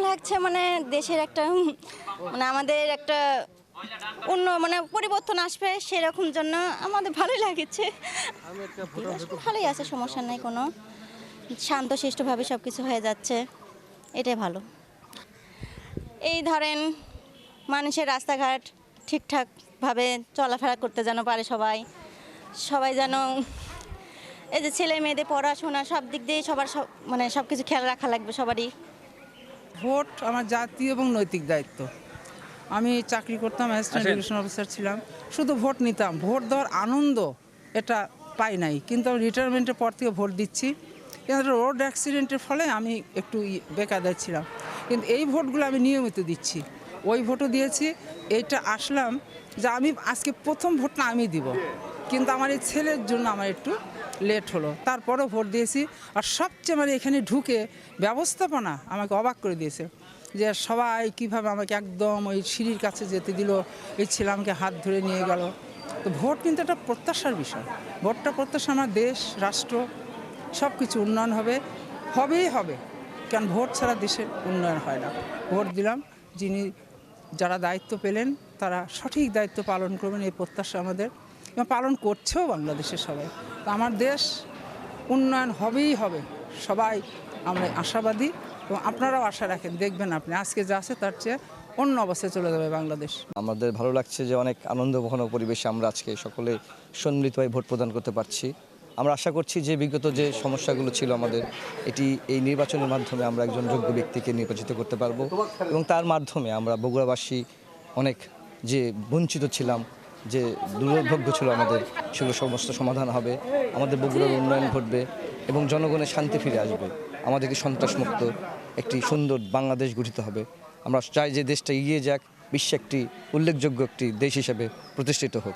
লাগছে মানে দেশের একটা মানে আমাদের একটা মানে পরিবর্তন আসবে সেরকম জন্য আমাদের ভালোই লাগছে। ভালোই আছে, সমস্যা নাই কোনো, শান্তশিষ্টভাবে সব কিছু হয়ে যাচ্ছে, এটাই ভালো। এই ধরেন মানুষের রাস্তাঘাট ঠিকঠাকভাবে চলাফেরা করতে যেন পারে সবাই, সবাই যেন এই যে ছেলে মেয়েদের পড়াশোনা সব দিক দিয়ে সবার মানে সব কিছু খেয়াল রাখা লাগবে সবারই। ভোট আমার জাতীয় এবং নৈতিক দায়িত্ব। আমি চাকরি করতাম, অ্যাসিস্ট্যান্ট ইলেকশন অফিসার ছিলাম, শুধু ভোট নিতাম। ভোট দেওয়ার আনন্দ এটা পাই নাই, কিন্তু আমি রিটায়ারমেন্টের পর থেকে ভোট দিচ্ছি। কিন্তু রোড অ্যাক্সিডেন্টের ফলে আমি একটু বেকায়দায় ছিলাম, কিন্তু এই ভোটগুলো আমি নিয়মিত দিচ্ছি। ওই ভোটও দিয়েছি, এইটা আসলাম যে আমি আজকে প্রথম ভোটটা আমি দিব, কিন্তু আমার এই ছেলের জন্য আমার একটু লেট হলো, তারপরেও ভোট দিয়েছি। আর সবচেয়ে মানে এখানে ঢুকে ব্যবস্থাপনা আমাকে অবাক করে দিয়েছে, যে সবাই কীভাবে আমাকে একদম ওই সিঁড়ির কাছে যেতে দিল, এই ছেলে আমাকে হাত ধরে নিয়ে গেল। তো ভোট কিন্তু একটা প্রত্যাশার বিষয়, ভোটটা প্রত্যাশা, আমার দেশ রাষ্ট্র সব কিছু উন্নয়ন হবে, হবেই হবে, কারণ ভোট ছাড়া দেশের উন্নয়ন হয় না। ভোট দিলাম, যারা দায়িত্ব পেলেন তারা সঠিক দায়িত্ব পালন করবেন, এই প্রত্যাশা আমাদের, এবং পালন করছেও বাংলাদেশের সবাই। তো আমার দেশ উন্নয়ন হবেই হবে, সবাই আমরা আশাবাদী, এবং আপনারাও আশা রাখেন, দেখবেন আপনি আজকে যা আছে তার চেয়ে অন্য অবস্থায় চলে যাবে বাংলাদেশ। আমাদের ভালো লাগছে যে অনেক আনন্দঘন পরিবেশে আমরা আজকে সকলে সম্মিলিতভাবে ভোট প্রদান করতে পারছি। আমরা আশা করছি যে বিগত যে সমস্যাগুলো ছিল আমাদের, এই নির্বাচনের মাধ্যমে আমরা একজন যোগ্য ব্যক্তিকে নির্বাচিত করতে পারবো, এবং তার মাধ্যমে আমরা বগুড়াবাসী অনেক যে বঞ্চিত ছিলাম, যে দুর্ভোগ্য ছিল আমাদের, সেগুলো সমস্ত সমাধান হবে, আমাদের বগুড়ার উন্নয়ন ঘটবে এবং জনগণের শান্তি ফিরে আসবে, আমাদেরকে সন্ত্রাসমুক্ত একটি সুন্দর বাংলাদেশ গঠিত হবে। আমরা চাই যে দেশটা এগিয়ে যাক, বিশ্বে একটি উল্লেখযোগ্য একটি দেশ হিসেবে প্রতিষ্ঠিত হোক।